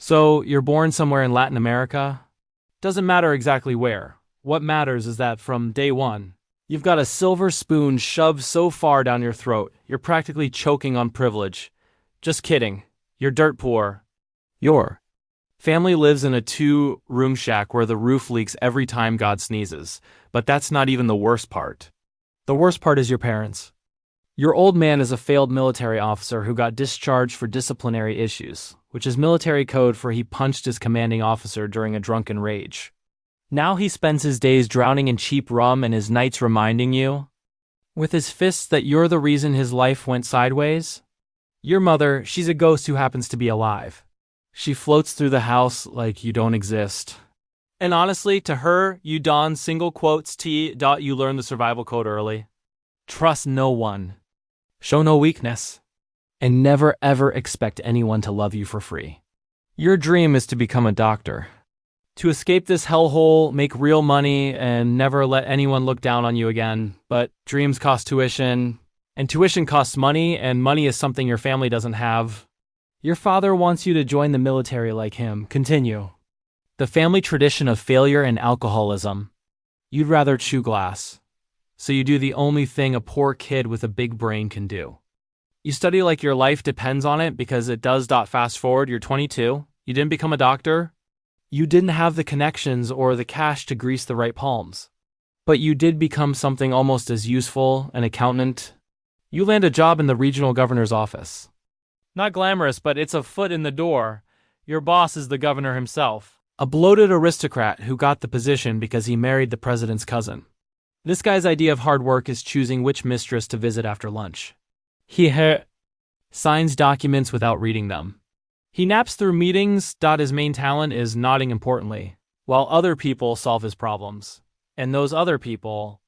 So, you're born somewhere in Latin America? Doesn't matter exactly where. What matters is that from day one, you've got a silver spoon shoved so far down your throat, you're practically choking on privilege. Just kidding. You're dirt poor. Your family lives in a 2-room shack where the roof leaks every time God sneezes. But that's not even the worst part. The worst part is your parents. Your old man is a failed military officer who got discharged for disciplinary issues, which is military code for he punched his commanding officer during a drunken rage. Now he spends his days drowning in cheap rum and his nights reminding you, with his fists, that you're the reason his life went sideways. Your mother, she's a ghost who happens to be alive. She floats through the house like you don't exist. And honestly, to her, you don single quotes T. You learn the survival code early. Trust no one. Show no weakness. And never ever expect anyone to love you for free. Your dream is to become a doctor. To escape this hellhole, make real money, and never let anyone look down on you again. But dreams cost tuition, and tuition costs money, and money is something your family doesn't have. Your father wants you to join the military like him. Continue the family tradition of failure and alcoholism. You'd rather chew glass. So you do the only thing a poor kid with a big brain can do. You study like your life depends on it because it does. Fast forward, you're 22. You didn't become a doctor. You didn't have the connections or the cash to grease the right palms. But you did become something almost as useful, an accountant. You land a job in the regional governor's office. Not glamorous, but it's a foot in the door. Your boss is the governor himself, a bloated aristocrat who got the position because he married the president's cousin. This guy's idea of hard work is choosing which mistress to visit after lunch. He signs documents without reading them. He naps through meetings. His main talent is nodding importantly, while other people solve his problems. And those other people,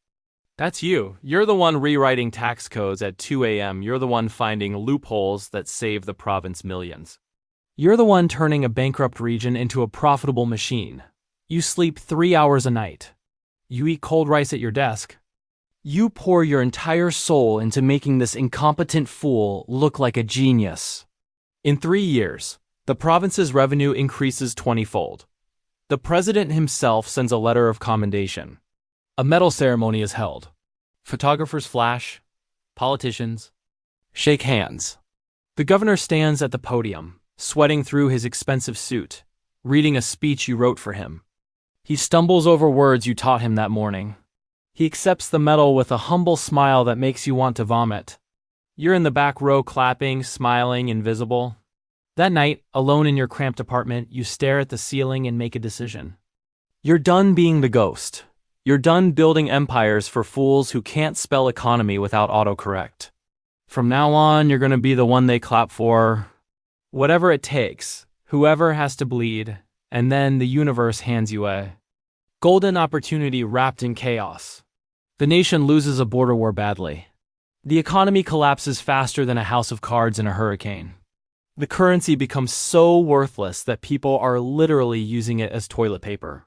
that's you. You're the one rewriting tax codes at 2 a.m. You're the one finding loopholes that save the province millions. You're the one turning a bankrupt region into a profitable machine. You sleep 3 hours a night. You eat cold rice at your desk. You pour your entire soul into making this incompetent fool look like a genius. In 3 years, the province's revenue increases 20-fold. The president himself sends a letter of commendation. A medal ceremony is held. Photographers flash. Politicians shake hands. The governor stands at the podium, sweating through his expensive suit, reading a speech you wrote for him. He stumbles over words you taught him that morning. He accepts the medal with a humble smile that makes you want to vomit. You're in the back row clapping, smiling, invisible. That night, alone in your cramped apartment, you stare at the ceiling and make a decision. You're done being the ghost. You're done building empires for fools who can't spell economy without autocorrect. From now on, you're going to be the one they clap for. Whatever it takes, whoever has to bleed, and then the universe hands you a golden opportunity wrapped in chaos. The nation loses a border war badly. The economy collapses faster than a house of cards in a hurricane. The currency becomes so worthless that people are literally using it as toilet paper.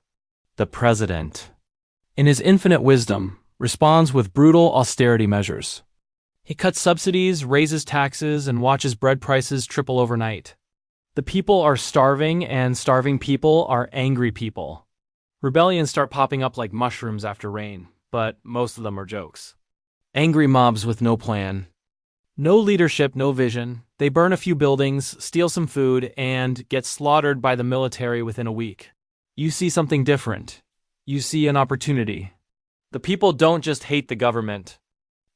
The president, in his infinite wisdom, responds with brutal austerity measures. He cuts subsidies, raises taxes, and watches bread prices triple overnight. The people are starving, and starving people are angry people. Rebellions start popping up like mushrooms after rain, but most of them are jokes. Angry mobs with no plan. No leadership, no vision. They burn a few buildings, steal some food, and get slaughtered by the military within a week. You see something different. You see an opportunity. The people don't just hate the government.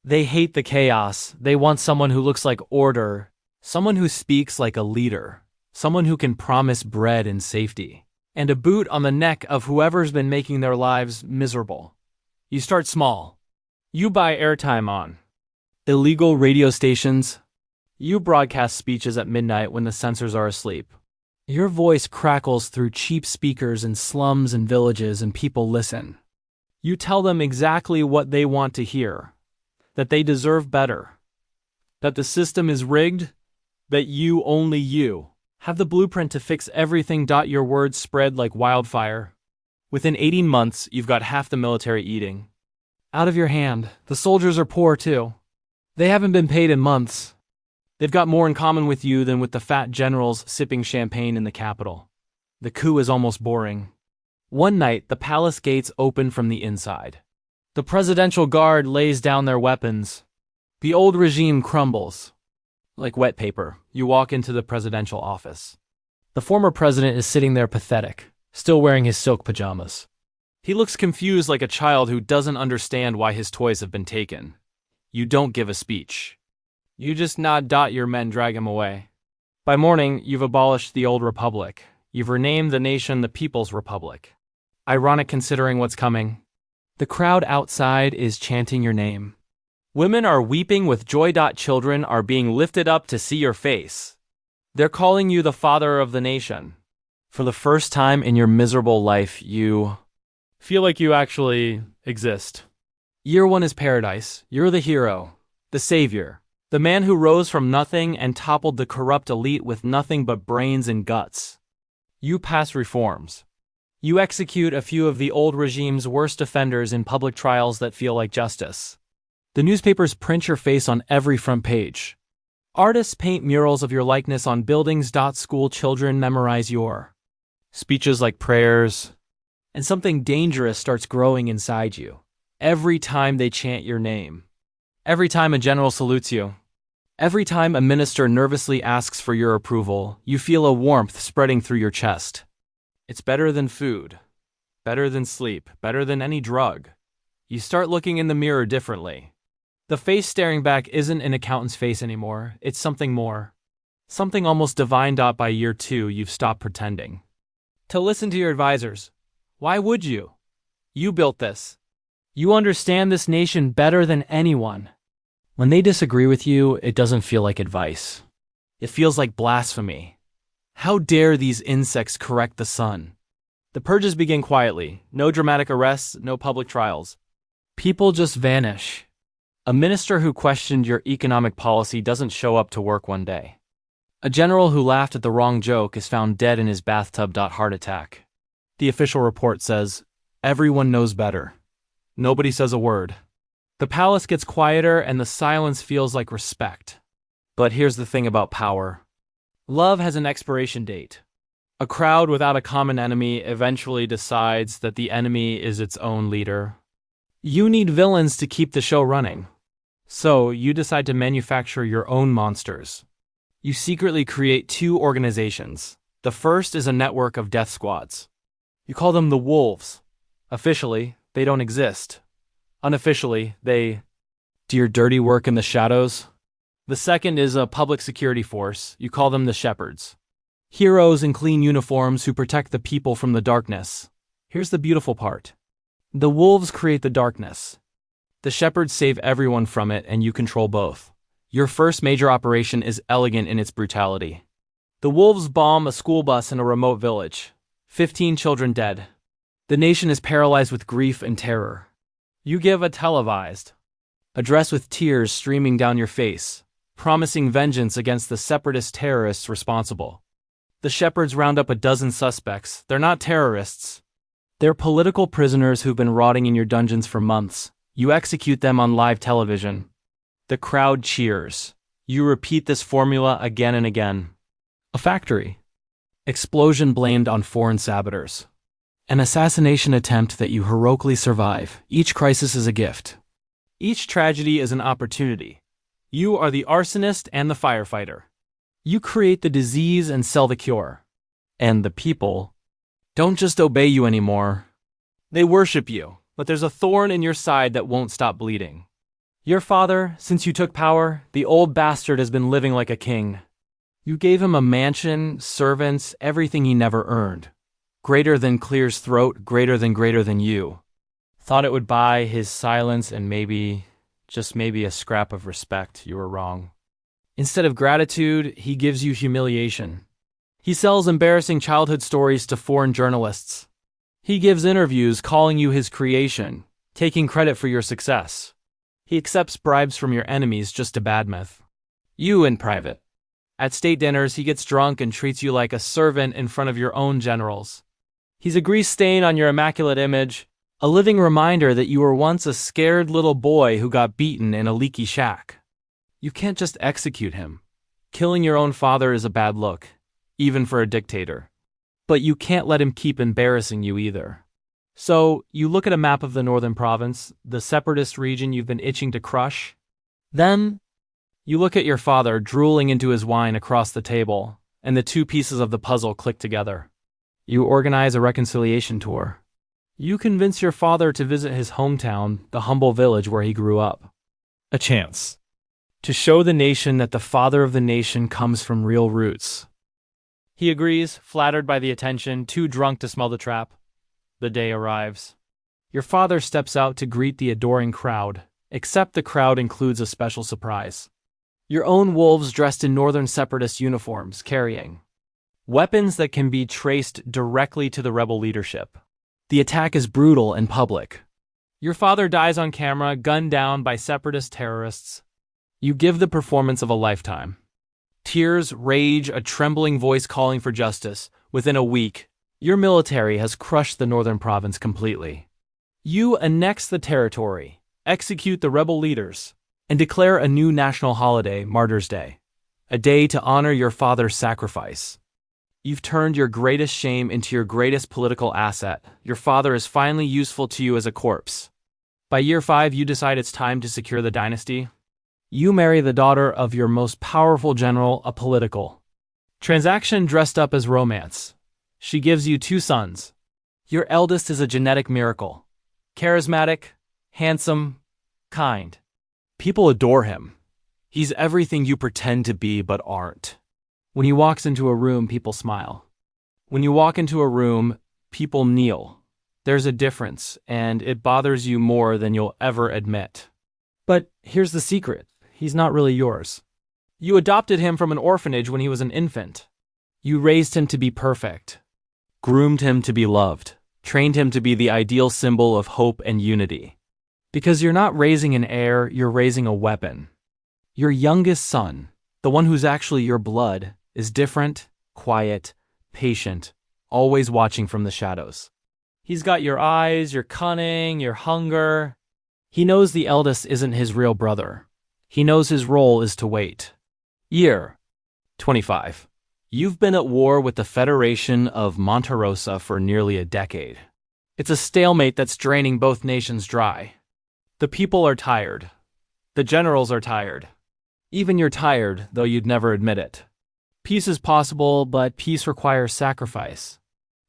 They hate the chaos. They want someone who looks like order, someone who speaks like a leader, someone who can promise bread and safety, and a boot on the neck of whoever's been making their lives miserable. You start small. You buy airtime on illegal radio stations. You broadcast speeches at midnight when the censors are asleep. Your voice crackles through cheap speakers in slums and villages, and people listen. You tell them exactly what they want to hear, that they deserve better, that the system is rigged, that you, only you, have the blueprint to fix everything. Your words spread like wildfire. Within 18 months, you've got half the military eating out of your hand. The soldiers are poor too. They haven't been paid in months. They've got more in common with you than with the fat generals sipping champagne in the capital. The coup is almost boring. One night, the palace gates open from the inside. The presidential guard lays down their weapons. The old regime crumbles. Like wet paper, you walk into the presidential office. The former president is sitting there pathetic, still wearing his silk pajamas. He looks confused like a child who doesn't understand why his toys have been taken. You don't give a speech. You just nod. Your men drag him away. By morning, you've abolished the old republic. You've renamed the nation the People's Republic. Ironic considering what's coming. The crowd outside is chanting your name. Women are weeping with joy. Children are being lifted up to see your face. They're calling you the father of the nation. For the first time in your miserable life, you feel like you actually exist. Year one is paradise. You're the hero, the savior, the man who rose from nothing and toppled the corrupt elite with nothing but brains and guts. You pass reforms. You execute a few of the old regime's worst offenders in public trials that feel like justice. The newspapers print your face on every front page. Artists paint murals of your likeness on buildings. School children memorize your speeches like prayers. And something dangerous starts growing inside you. Every time they chant your name. Every time a general salutes you. Every time a minister nervously asks for your approval, you feel a warmth spreading through your chest. It's better than food, better than sleep, better than any drug. You start looking in the mirror differently. The face staring back isn't an accountant's face anymore, it's something more. Something almost divine. By year two, you've stopped pretending to listen to your advisors. Why would you? You built this. You understand this nation better than anyone. When they disagree with you, it doesn't feel like advice. It feels like blasphemy. How dare these insects correct the sun? The purges begin quietly. No dramatic arrests, no public trials. People just vanish. A minister who questioned your economic policy doesn't show up to work one day. A general who laughed at the wrong joke is found dead in his bathtub. Heart attack. The official report says, everyone knows better. Nobody says a word. The palace gets quieter and the silence feels like respect. But here's the thing about power. Love has an expiration date. A crowd without a common enemy eventually decides that the enemy is its own leader. You need villains to keep the show running. So you decide to manufacture your own monsters. You secretly create two organizations. The first is a network of death squads. You call them the Wolves. Officially, they don't exist. Unofficially, they do your dirty work in the shadows. The second is a public security force. You call them the Shepherds. Heroes in clean uniforms who protect the people from the darkness. Here's the beautiful part. The Wolves create the darkness. The Shepherds save everyone from it, and you control both. Your first major operation is elegant in its brutality. The Wolves bomb a school bus in a remote village. 15 children dead. The nation is paralyzed with grief and terror. You give a televised address with tears streaming down your face, promising vengeance against the separatist terrorists responsible. The Shepherds round up a dozen suspects. They're not terrorists. They're political prisoners who've been rotting in your dungeons for months. You execute them on live television. The crowd cheers. You repeat this formula again and again. A factory. Explosion blamed on foreign saboteurs. An assassination attempt that you heroically survive. Each crisis is a gift. Each tragedy is an opportunity. You are the arsonist and the firefighter. You create the disease and sell the cure. And the people don't just obey you anymore. They worship you, but there's a thorn in your side that won't stop bleeding. Your father, since you took power, the old bastard has been living like a king. You gave him a mansion, servants, everything he never earned. Greater than Clear's throat, greater than you. Thought it would buy his silence and maybe, just maybe a scrap of respect. You were wrong. Instead of gratitude, he gives you humiliation. He sells embarrassing childhood stories to foreign journalists. He gives interviews calling you his creation, taking credit for your success. He accepts bribes from your enemies just to badmouth you in private. At state dinners, he gets drunk and treats you like a servant in front of your own generals. He's a grease stain on your immaculate image, a living reminder that you were once a scared little boy who got beaten in a leaky shack. You can't just execute him. Killing your own father is a bad look, even for a dictator. But you can't let him keep embarrassing you either. So, you look at a map of the northern province, the separatist region you've been itching to crush. Then, you look at your father drooling into his wine across the table, and the two pieces of the puzzle click together. You organize a reconciliation tour. You convince your father to visit his hometown, the humble village where he grew up. A chance to show the nation that the father of the nation comes from real roots. He agrees, flattered by the attention, too drunk to smell the trap. The day arrives. Your father steps out to greet the adoring crowd, except the crowd includes a special surprise. Your own wolves dressed in northern separatist uniforms, carrying weapons that can be traced directly to the rebel leadership. The attack is brutal and public. Your father dies on camera, gunned down by separatist terrorists. You give the performance of a lifetime. Tears, rage, a trembling voice calling for justice. Within a week, your military has crushed the northern province completely. You annex the territory, execute the rebel leaders, and declare a new national holiday, Martyrs' Day, a day to honor your father's sacrifice. You've turned your greatest shame into your greatest political asset. Your father is finally useful to you as a corpse. By year 5, you decide it's time to secure the dynasty. You marry the daughter of your most powerful general, a political transaction dressed up as romance. She gives you 2 sons. Your eldest is a genetic miracle. Charismatic, handsome, kind. People adore him. He's everything you pretend to be but aren't. When he walks into a room, people smile. When you walk into a room, people kneel. There's a difference, and it bothers you more than you'll ever admit. But here's the secret. He's not really yours. You adopted him from an orphanage when he was an infant. You raised him to be perfect, groomed him to be loved, trained him to be the ideal symbol of hope and unity. Because you're not raising an heir, you're raising a weapon. Your youngest son, the one who's actually your blood, is different, quiet, patient, always watching from the shadows. He's got your eyes, your cunning, your hunger. He knows the eldest isn't his real brother. He knows his role is to wait. Year 25. You've been at war with the Federation of Monterosa for nearly a decade. It's a stalemate that's draining both nations dry. The people are tired. The generals are tired. Even you're tired, though you'd never admit it. Peace is possible, but peace requires sacrifice.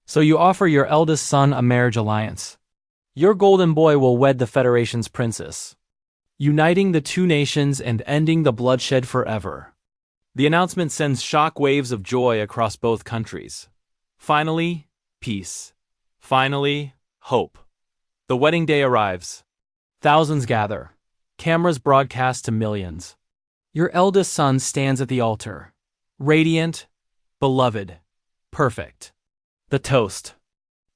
So you offer your eldest son a marriage alliance. Your golden boy will wed the Federation's princess, uniting the 2 nations and ending the bloodshed forever. The announcement sends shock waves of joy across both countries. Finally, peace. Finally, hope. The wedding day arrives. Thousands gather. Cameras broadcast to millions. Your eldest son stands at the altar. Radiant, beloved, perfect. The toast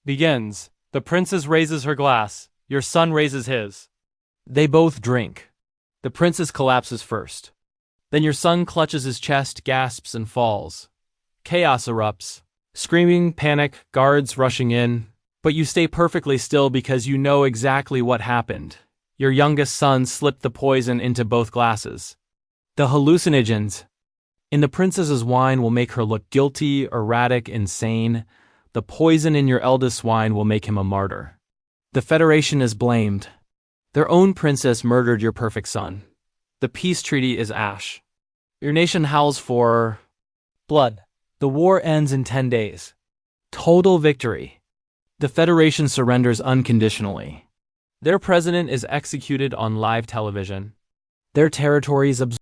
begins. The princess raises her glass. Your son raises his. They both drink. The princess collapses first. Then your son clutches his chest, gasps, and falls. Chaos erupts. Screaming, panic, guards rushing in. But you stay perfectly still because you know exactly what happened. Your youngest son slipped the poison into both glasses. The hallucinogens in the princess's wine will make her look guilty, erratic, insane. The poison in your eldest wine will make him a martyr. The Federation is blamed. Their own princess murdered your perfect son. The peace treaty is ash. Your nation howls for blood. The war ends in 10 days. Total victory. The Federation surrenders unconditionally. Their president is executed on live television. Their territory is absorbed.